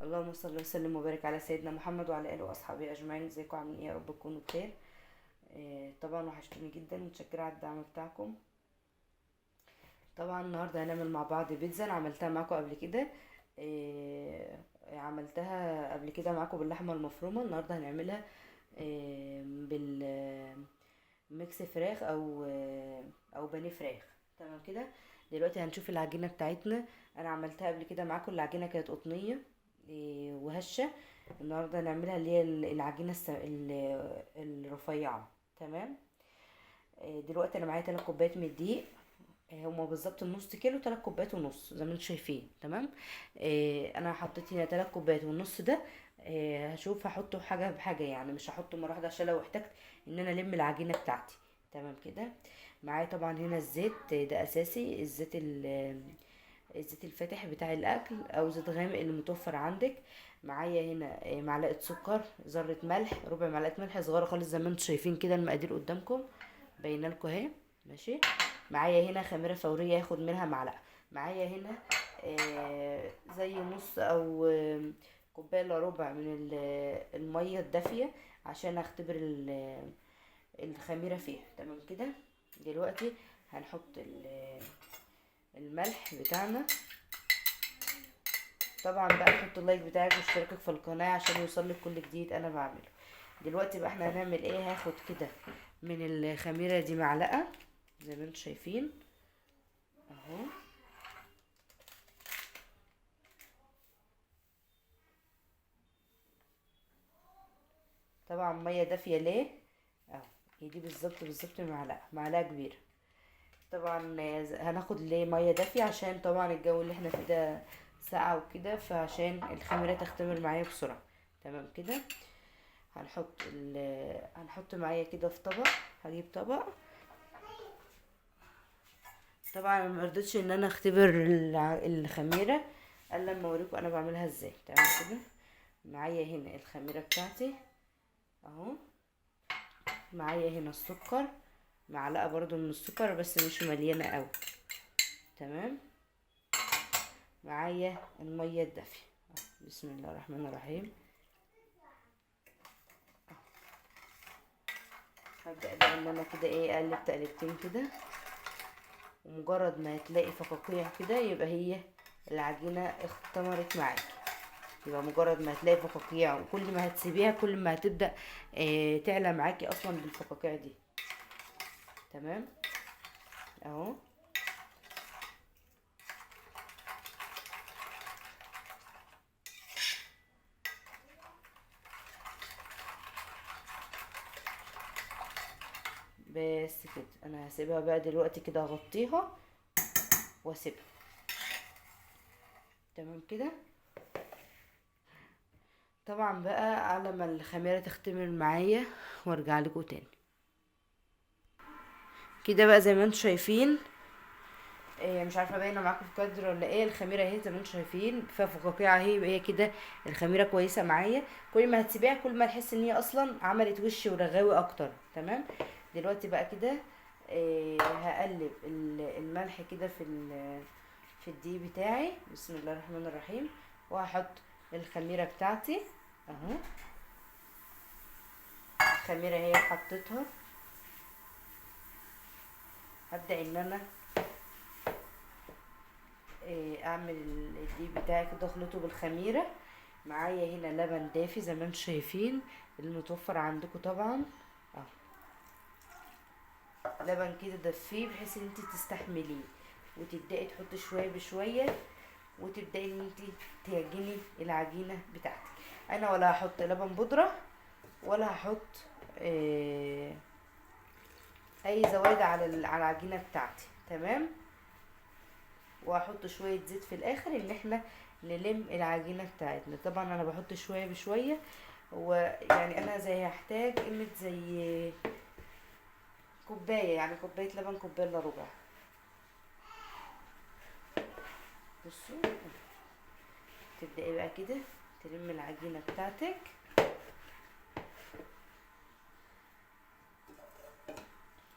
اللهم صل وسلم وبارك على سيدنا محمد وعلى اله واصحابه اجمعين. ازيكم عاملين ايه؟ يا رب تكونوا بخير. طبعا وحشتوني جدا، متشكره على الدعم بتاعكم. طبعا النهارده هنعمل مع بعض بيتزا. انا عملتها معاكم قبل كده. عملتها قبل كده معاكم باللحمه المفرومه. النهارده هنعملها بالميكس فراخ او بانيه فراخ. تمام كده. دلوقتي هنشوف العجينه بتاعتنا. انا عملتها قبل كده معاكم، العجينه كانت قطنيه وهشه. النهارده هنعملها اللي هي العجينه الرفيعه. تمام. دلوقتي انا معايا 3 كوبايات من الدقيق. هما بالظبط النص كيلو، 3 كوبايات ونص زي ما انتم شايفين. تمام. انا حطيت هنا 3 كوبايات والنص ده. هشوف هحطه حاجه بحاجه، يعني مش هحطه مره واحده عشان لو احتجت ان انا الم العجينه بتاعتي. تمام كده. معايا طبعا هنا الزيت، ده اساسي. الزيت الفاتح بتاع الاكل او زيت غامق اللي متوفر عندك. معايا هنا معلقه سكر، ذره ملح، ربع معلقه ملح صغيره خالص زي ما انتم شايفين كده. المقادير قدامكم باينه لكم اهي. ماشي. معايا هنا خميره فوريه ياخد منها معلقه. معايا هنا زي نص او كوبايه الا ربع من الميه الدافيه عشان اختبر الخميره فيها. تمام كده. دلوقتي هنحط الملح بتاعنا. طبعا بقى حط اللايك بتاعك واشتراكك في القناه عشان يوصلك كل جديد انا بعمله. دلوقتي بقى احنا هنعمل ايه؟ هاخد كده من الخميره دي معلقه زي ما انتم شايفين اهو. طبعا ميه دافيه ليه اهو. هي دي بالظبط معلقه كبيره. طبعا هناخد ليه ميه دافيه عشان طبعا الجو اللي احنا فيه ده ساقعه وكده، فعشان الخميره تختمر معايا بسرعه. تمام كده. هنحط معايا كده في طبق. هجيب طبق. طبعا ما رضيتش ان انا اختبر الخميره الا لما اوريكم انا بعملها ازاي. تمام كده. معايا هنا الخميره بتاعتي اهو. معايا هنا السكر، معلقه برضو من السكر بس مش مليانه قوي. تمام. معايا الميه الدافيه. بسم الله الرحمن الرحيم. هبدا بقى ان انا كده ايه اقلب تقلبتين كده، ومجرد ما تلاقي فقاقيع كده يبقى هي العجينه اختمرت معاكي. يبقى مجرد ما هتلاقي فقاقيع، وكل ما هتسيبيها كل ما هتبدا تعلى معاكي اصلا بالفقاقيع دي. تمام اهو. بس كده انا هسيبها بقى دلوقتي كده، اغطيها واسيبها. تمام كده. طبعا بقى على ما الخميره تختمر معايا وارجع لكم تاني. كده بقى زي ما انتم شايفين. مش عارفه باينه معاكم في الكادر ولا ايه. الخميره اهي زي ما انتم شايفين فيها فقاقيع اهي، يبقى هي كده الخميره كويسه معايا. كل ما هتسيبيها كل ما تحس ان هي اصلا عملت وش ورغاوي اكتر. تمام. دلوقتي بقى كده هقلب الملح كده في الدقيق بتاعي. بسم الله الرحمن الرحيم. وهحط الخميره بتاعتي اهو. الخميره هي حطيتها. هبدا ان انا اعمل الدقيق بتاعي كده، اخلطه بالخميره. معايا هنا لبن دافي زي ما انتم شايفين المتوفر عندكم طبعا اهو. لبن كده دفيه بحيث ان انت تستحمليه، وتبداي تحطي شويه بشويه، وتبداي ان انت تعجني العجينه بتاعتك. انا ولا هحط لبن بودره ولا هحط اي زوايد على العجينه بتاعتي. تمام. وهحط شويه زيت في الاخر ان احنا نلم العجينه بتاعتنا. طبعا انا بحط شويه بشويه، ويعني انا زي هحتاج قيمه زي كوبايه، يعني كوبايه لبن، كوبايه الا ربع. بصوا. تبداي بقى كده تلم العجينه بتاعتك.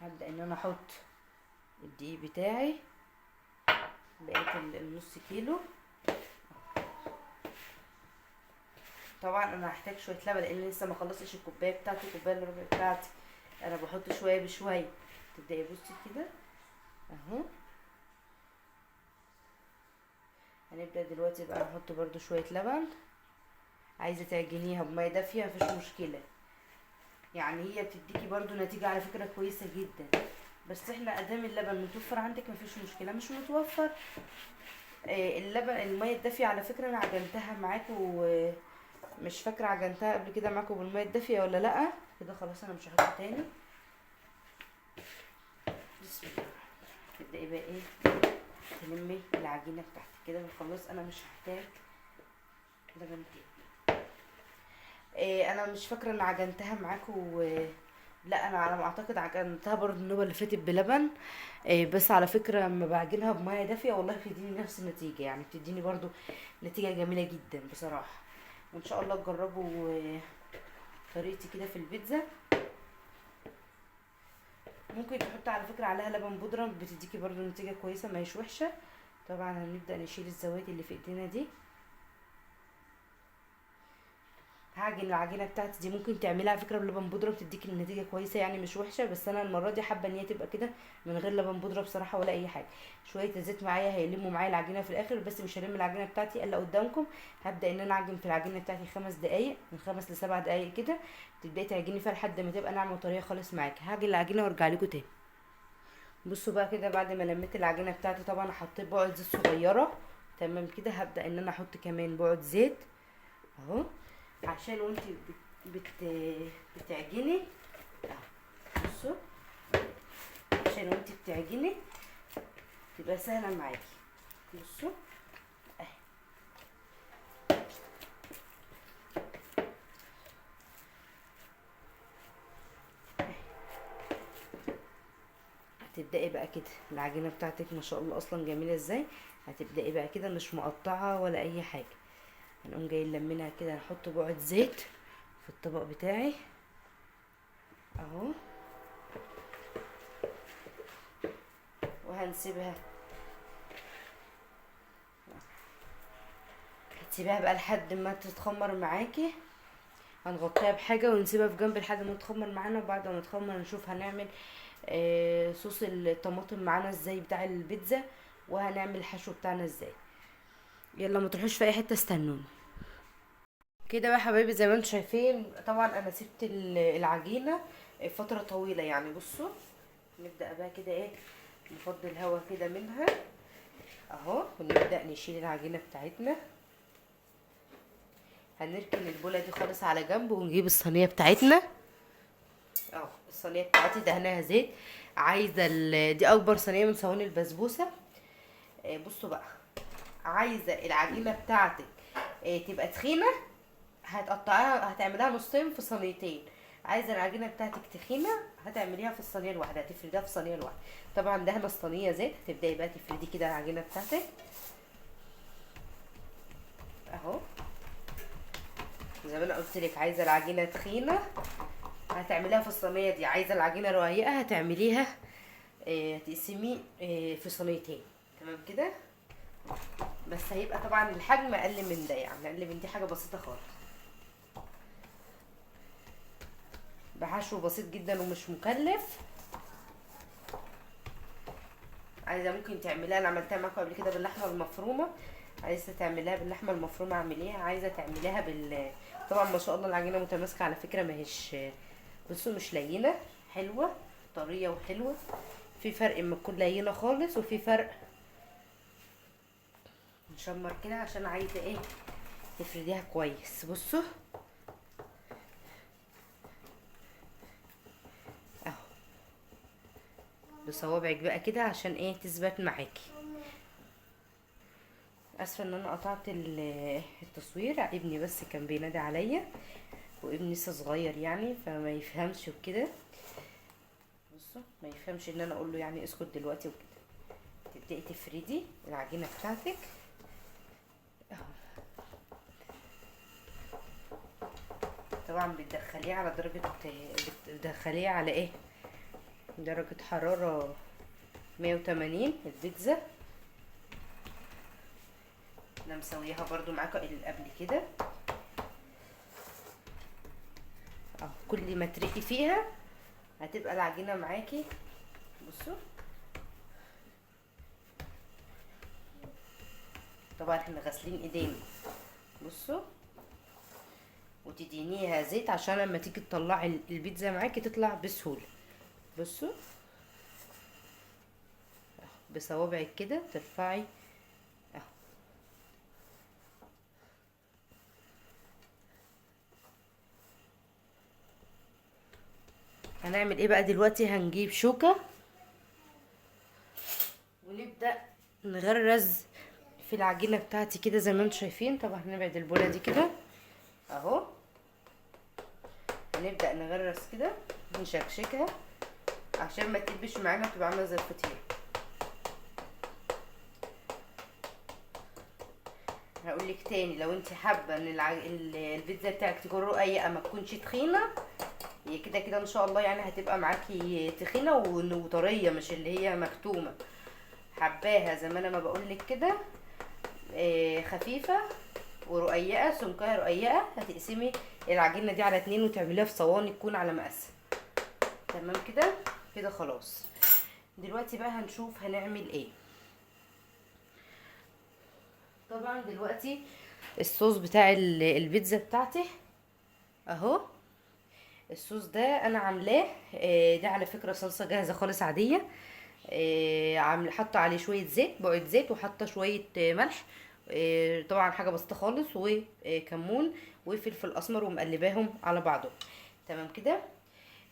هبدا ان انا احط الدقيق بتاعي بقيت النص كيلو. طبعا انا هحتاج شويه لبن لان لسه ما خلصتش الكوبايه بتاعتي، الكوبايه الا ربع بتاعتي. انا بحط شويه بشويه. تبداي بصي كده اهو. هنبدا دلوقتي بقى نحط برضو شويه لبن. عايزه تعجنيها بميه دافيه مفيش مشكله، يعني هي بتديكي برضو نتيجه على فكره كويسه جدا. بس احنا ادام اللبن متوفر عندك مفيش مشكله، مش متوفر اللبن الميه الدافيه على فكره انا عجنتها معاكم، مش فاكره عجنتها قبل كده معاكم بالميه الدافيه ولا لا. كده خلاص انا مش هحط تاني. بسم الله. تبداي بقى ايه تلمي العجينه بتاعتك كده وخلاص. انا مش هحتاج لبن تاني. انا مش فاكره ان عجنتها معاكم لا انا على ما اعتقد عجنتها برضه النوبه اللي فاتت بلبن. بس على فكره لما بعجنها بميه دافيه والله بتديني نفس النتيجه، يعني بتديني برضه نتيجه جميله جدا بصراحه. وان شاء الله تجربوا طريقتي كده في البيتزا. ممكن تحط على فكره عليها لبن بودره بتديكي برضو نتيجه كويسه ما هيش وحشه. طبعا هنبدا نشيل الزوائد اللي في ايدينا دي. هعجن العجينه بتاعتي دي، ممكن تعمليها على فكره بلبن بودره بتديكي النتيجه كويسه يعني مش وحشه، بس انا المره دي حابه ان هي تبقى كده من غير لبن بودره بصراحه ولا اي حاجه. شويه الزيت معايا هيلموا معايا العجينه في الاخر، بس مش هلم العجينه بتاعتي الا قدامكم. هبدا ان انا اعجن في العجينه بتاعتي 5 دقايق، من 5 ل7 دقايق كده. تبداي تعجني فيها لحد ما تبقى ناعمه وطريه خالص معاكي. هعجن العجينه وارجع لكم تاني. بصوا بقى كده بعد ما لميت العجينه بتاعتي طبعا حطيت بقعه زيت صغيره. تمام كده هبدا ان انا احط كمان بقعه زيت اهو، عشان وانت بتعجني اهو. بصوا عشان وانت بتعجني تبقى سهله معاكي. بصوا اهي. هتبداي بقى كده العجينه بتاعتك ما شاء الله اصلا جميله ازاي. هتبداي بقى كده مش مقطعه ولا اي حاجه. هنقوم جايين لمينها كده، نحط بقعه زيت في الطبق بتاعي اهو، وهنسيبها. هتسيبيها بقى لحد ما تتخمر معاكي. هنغطيها بحاجه ونسيبها في جنب لحد ما تخمر معانا. وبعد ما تخمر نشوف هنعمل صوص الطماطم معانا ازاي بتاع البيتزا، وهنعمل الحشو بتاعنا ازاي. يلا ما تروحوش في اي حته، استنوني. كده بقى حبايبي زي ما انتم شايفين طبعا انا سبت العجينه فتره طويله يعني. بصوا نبدا بقى كده ايه نفضي الهواء كده منها اهو، ونبدا نشيل العجينه بتاعتنا. هنركن البوله دي خالص على جنب ونجيب الصينيه بتاعتنا اهو. الصينيه بتاعتي دهناها زيت. عايزه دي اكبر صينيه من صواني البسبوسه. بصوا بقى، عايزه العجينه بتاعتك تبقى تخينه هتقطعيها هتعمليها نصين في صينيتين. عايزه العجينه بتاعتك تخينه هتعمليها في الصينيه الواحده، هتفرديها في صينيه الواحده. طبعا دهنه الصينيه زيت. هتبداي بقى تفردي كده العجينه بتاعتك اهو زي ما انا قلت لك. عايزه العجينه تخينه هتعمليها في الصينيه دي، عايزه العجينه رقيقه هتعمليها هتقسميه في صينيتين. تمام كده. بس هيبقى طبعا الحجم اقل من ده، يعني اقل من دي حاجه بسيطه خالص، بحشو بسيط جدا ومش مكلف. عايزه ممكن تعمليها، انا عملتها معاكم قبل كده باللحمه المفرومه. عايزه تعمليها باللحمه المفرومه اعمليها، عايزه تعمليها طبعا ما شاء الله العجينه متماسكه على فكره، ما هيش بصوا مش لينه، حلوه طريه وحلوه. في فرق اما تكون لينه خالص وفي فرق. نشمر كده عشان عايزه ايه تفرديها كويس. بصوا اهو بصوابعك بقى كده عشان ايه تثبت معاكي. اسفه ان انا قطعت التصوير، ابني بس كان بينادي عليا، وابني لسه صغير يعني فما يفهمش وكده. بصوا ما يفهمش ان انا اقول له يعني اسكت دلوقتي وكده. تبداي تفردي العجينه بتاعتك اهو. طبعا بتدخليه على بتدخليه على ايه درجه حراره 180 البيتزا. انا مسويها برضو معاكم قبل كده. كل ما ترقي فيها هتبقى العجينه معاكي. بصوا طبعا احنا غاسلين ايدينا. بصوا وتدينيها زيت عشان لما تيجي تطلعي البيتزا معاكي تطلع بسهوله. بصوا بصوابعك كده ترفعي اهو. هنعمل ايه بقى دلوقتي؟ هنجيب شوكة ونبدأ نغرز في العجينة بتاعتي كده زي ما انتم شايفين. طبعا هنبعد البولة دي كده اهو. هنبدأ نغرز كده نشكشكها عشان ما تلبش معانا تبقى عاملة زي الفطير. هقولك تاني، لو انت حابة ان البيتزا بتاعك تكون رقيقة ما تكونش تخينة، هي كده كده ان شاء الله يعني هتبقى معاكي تخينة وطرية مش اللي هي مكتومة. حباها زي ما انا ما بقولك كده خفيفة ورقيقة، سمكها رقيقة. هتقسمي العجينة دي على 2 وتعمليها في صواني تكون على مقاسها. تمام كده كده خلاص. دلوقتي بقى هنشوف هنعمل ايه. طبعا دلوقتي الصوص بتاع البيتزا بتاعتي اهو. الصوص ده انا عاملاه ده على فكرة صلصة جاهزة خالص عادية. عامله حاطه عليه شويه زيت، بقعه زيت، وحاطه شويه ملح، طبعا حاجه بسيطه خالص، وكمون وفلفل اسمر، ومقلباهم على بعضهم. تمام كده.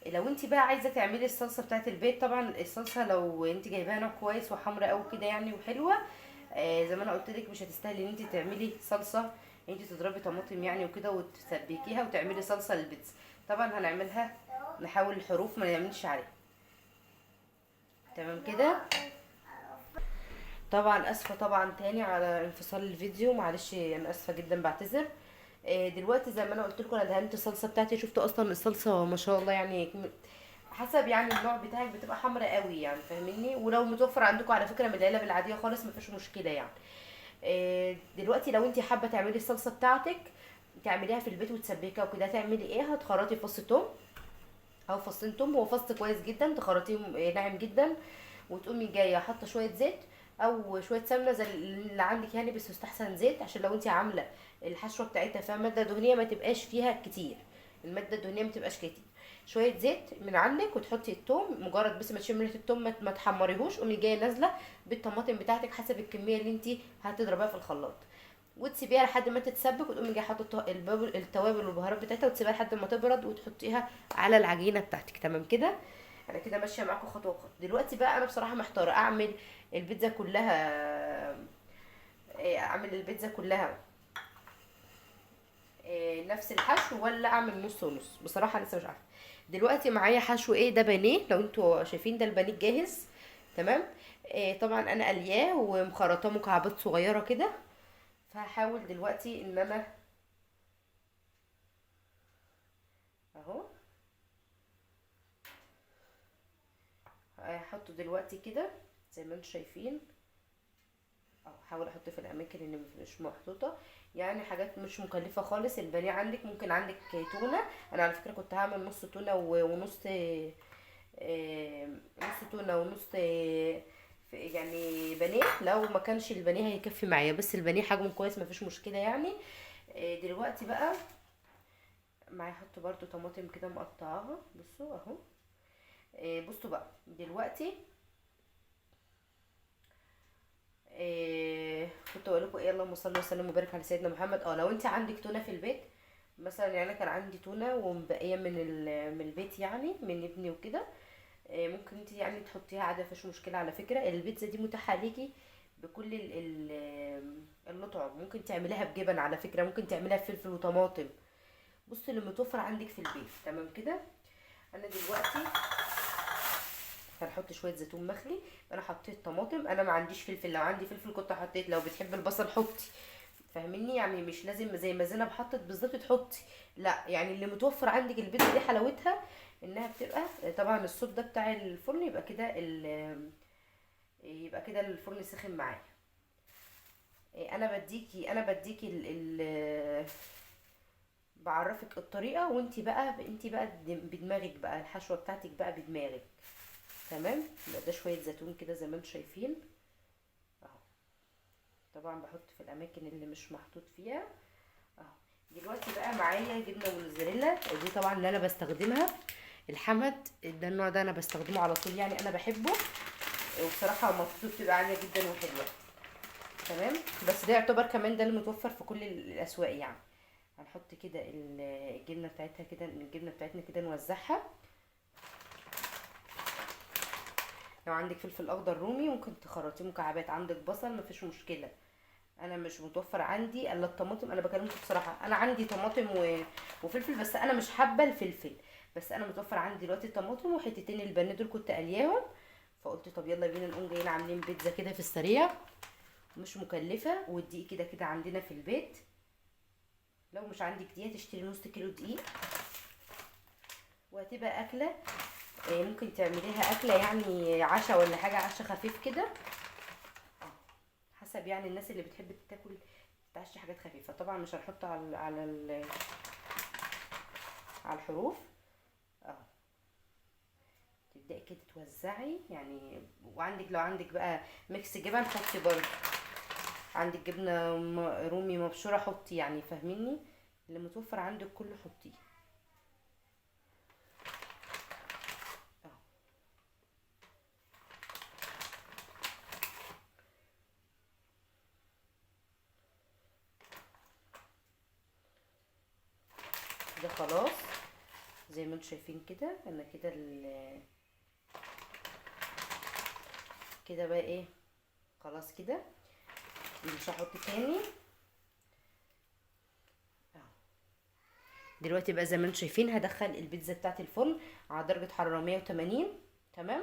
لو انت بقى عايزه تعملي الصلصه بتاعت البيت، طبعا الصلصه لو انت جايباها نوع كويس وحمرا قوي كده يعني وحلوه، زي ما انا قلت لك مش هتستاهلي ان انت تعملي صلصه. انت تضربي طماطم يعني وكده وتسبكيها وتعملي صلصه للبيتزا. طبعا هنعملها نحاول الحروف ما نعملش عليها. تمام كده. طبعا اسفه طبعا تاني على انفصال الفيديو، معلش انا اسفه جدا بعتذر. دلوقتي زي ما انا قلت لكم انا دهنت الصلصه بتاعتي. شفتوا اصلا الصلصه ما شاء الله يعني حسب يعني النوع بتاعك بتبقى حمراء قوي يعني فاهميني. ولو متوفر عندكم على فكره من العلب العاديه خالص ما فيش مشكله يعني. دلوقتي لو انت حابه تعملي الصلصه بتاعتك تعمليها في البيت وتسبكيها وكده، هتعملي ايه؟ هتخرطي فص توم او فصين توم، هو فص كويس جدا تخرطيهم ناعم جدا، وتقومي جايه حاطه شويه زيت او شويه سمنه زي اللي عندك يعني، بس يستحسن زيت عشان لو انت عامله الحشوه بتاعتها فيها ماده دهنيه ما تبقاش فيها كتير، الماده الدهنيه ما تبقاش كتير. شويه زيت من عندك وتحطي التوم، مجرد بس ما تشمي ريحه التوم ما تحمريهوش، قومي جايه نازله بالطماطم بتاعتك حسب الكميه اللي انت هتضربيها في الخلاط، وتسيبيها لحد ما تتسبك، وتقومي جايه حاطه التوابل والبهارات بتاعتها، وتسيبيها لحد ما تبرد وتحطيها على العجينه بتاعتك. تمام كده. انا كده ماشيه معاكم خطوه بخطوه. دلوقتي بقى انا بصراحه محتاره اعمل البيتزا كلها اعمل البيتزا كلها نفس الحشو ولا اعمل نص ونص. بصراحه لسه مش عارفه. دلوقتي معايا حشو ايه ده، بانيه لو انتوا شايفين ده البانيه الجاهز. تمام. طبعا انا قلياه ومخرطاه مكعبات صغيره كده. فهحاول دلوقتي ان انا اهو هحطه دلوقتي كده زي ما انتوا شايفين اهو. هحاول احط في الاماكن اللي مش محطوطه يعني، حاجات مش مكلفه خالص. البانيه عندك ممكن عندك تونه، انا على فكره كنت هعمل نص تونه ونص نص تونه ونص يعني بانيه. لو ما كانش البانيه هيكفي معايا، بس البانيه حجمه كويس مفيش مشكله يعني. دلوقتي بقى معايا احط برضو طماطم كده مقطعاها. بصوا اهو. بصوا بقى دلوقتي كنت اقول لكم ايه، اللهم صل وسلم وبارك على سيدنا محمد. لو انت عندك تونه في البيت مثلا، يعني انا كان عندي تونه ومبقيه من البيت يعني من ابني وكده، ممكن انت يعني تحطيها عادي مفيش مشكله. على فكره البيتزا دي متاحه ليكي بكل الاطعم. ممكن تعمليها بجبن على فكره، ممكن تعمليها بفلفل وطماطم. بصي اللي متوفر عندك في البيت. تمام كده. انا دلوقتي هنحط شويه زيتون مخلي. انا حطيت طماطم، انا ما عنديش فلفل، لو عندي فلفل كنت حطيت، لو بتحب البصل حطي فاهميني يعني، مش لازم زي ما زينب حطت بالظبط تحطي، لا يعني اللي متوفر عندك. البيتزا دي حلاوتها انها بتبقى طبعا الصوت ده بتاع الفرن يبقى كده يبقى كده الفرن سخن معايا. انا بديكي بعرفك الطريقه، وانتي بقى بدماغك بقى، الحشوه بتاعتك بقى بدماغك. تمام. يبقى ده شويه زيتون كده زي ما انتم شايفين اهو. طبعا بحط في الاماكن اللي مش محطوط فيها اهو. دلوقتي بقى معايا جبنه موزاريلا، دي طبعا اللي انا بستخدمها الحمد ده، النوع ده انا بستخدمه على طول، يعني انا بحبه، وبصراحه مصروفه بتبقى عاليه جدا وحلوه. تمام. بس ده يعتبر كمان ده اللي متوفر في كل الاسواق يعني. هنحط كده الجبنه بتاعتها كده، الجبنه بتاعتنا كده نوزعها. لو عندك فلفل اخضر رومي ممكن تخرطيه مكعبات، عندك بصل مفيش مشكله. انا مش متوفر عندي الا الطماطم، انا بكلمكم بصراحه، انا عندي طماطم وفلفل، بس انا مش حابه الفلفل. بس انا متوفر عندي دلوقتي طماطم وحتتين البانيه دول كنت قلياهم، فقلت طب يلا بينا نقوم جايين عاملين بيتزا كده في السريع، مش مكلفه، والدقيق كده كده عندنا في البيت. لو مش عندك دقيق تشتري نص كيلو دقيق، وهتبقى اكله ممكن تعمليها اكله يعني عشاء ولا حاجه، عشاء خفيف كده حسب يعني الناس اللي بتحب تاكل تتعشى حاجات خفيفه. طبعا مش هنحط على الحروف اهو. تبداي كده توزعي يعني، وعندك لو عندك بقى ميكس جبن حطي برضه، عندك جبنه رومي مبشوره حطي، يعني فاهميني، اللي متوفر عندك كله حطيه اهو. ده خلاص زي ما انتم شايفين كده، انا كده كده بقى ايه، خلاص كده مش هحط تاني اهو. دلوقتي بقى زي ما انتم شايفين هدخل البيتزا بتاعت الفرن على درجه حراره 180. تمام.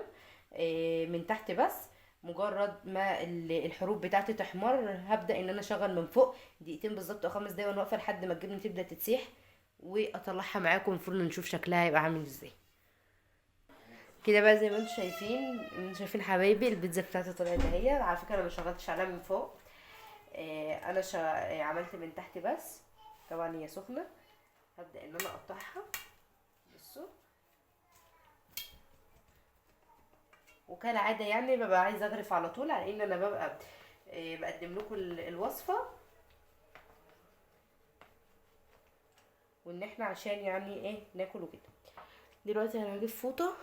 من تحت بس، مجرد ما الحروف بتاعتي تحمر هبدا ان انا اشغل من فوق دقيقتين بالظبط او 5 دقايق، وانا واقفه لحد ما الجبنه تبدا تتسيح، واطلعها معاكم الفرن نشوف شكلها هيبقى عامل ازاي. كده بقى زي ما انتم شايفين حبايبي، البيتزا بتاعتي طلعت اهي. على فكره انا ما شغلتش عليها من فوق، انا عملت من تحت بس. طبعا هي سخنه، هبدا ان انا اقطعها. بصوا، وكالعاده يعني ببقى عايزه اغرف على طول، على ان انا ببقى بقدم لكم الوصفه، وان احنا عشان يعني ايه ناكل وكده. دلوقتي انا هجيب فوطه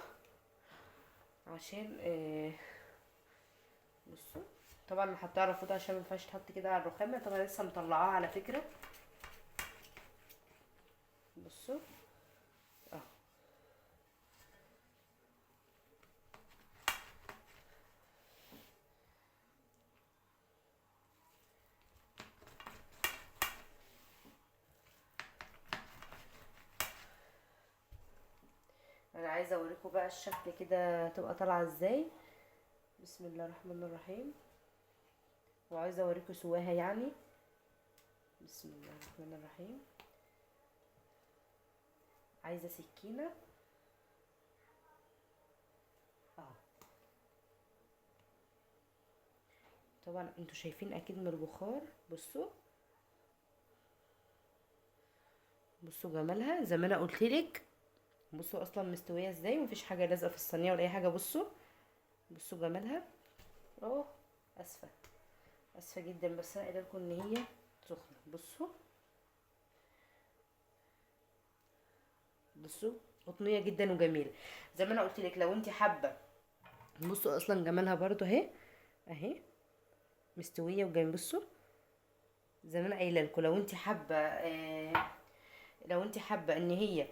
عشان بصوا، طبعا انا حطيها على فوطه عشان ما ينفعش تحط كده على الرخامه، طبعا لسه مطلعاها على فكره. بصوا اهو. انا عايزه اوريكم بقى الشكل كده تبقى طالعه ازاي. بسم الله الرحمن الرحيم. وعايزه اوريكم سواها يعني. بسم الله الرحمن الرحيم. عايزه سكينه اهو. طبعا انتوا شايفين اكيد من البخار. بصوا، بصوا جمالها زي ما انا قلتلك. بصوا اصلا مستويه ازاي، مفيش حاجه لازقه في الصينيه ولا اي حاجه. بصوا، بصوا جمالها اهو. اسفه، اسفه جدا، بس انا قايله لكم ان هي سخنه. بصوا، بصوا قطنيه جدا وجميله زي ما انا قلت لك. لو انت حابه، بصوا اصلا جمالها برضو اهي، اهي مستويه وجميله. بصوا زي ما انا قايله لكم، لو انت حابه لو انت حابه ان هي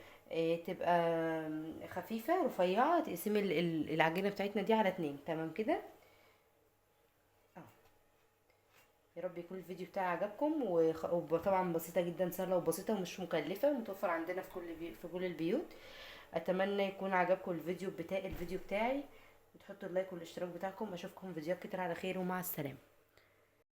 تبقى خفيفه رفيعه، تقسمي العجينه بتاعتنا دي على 2. تمام كده اهو. يا رب يكون الفيديو بتاعي عجبكم، وطبعا بسيطه جدا، سهله وبسيطه ومش مكلفه، متوفر عندنا في كل البيوت. اتمنى يكون عجبكم الفيديو بتاعي، وتحطوا اللايك والاشتراك بتاعكم. اشوفكم فيديوهات كتير على خير، ومع السلامه.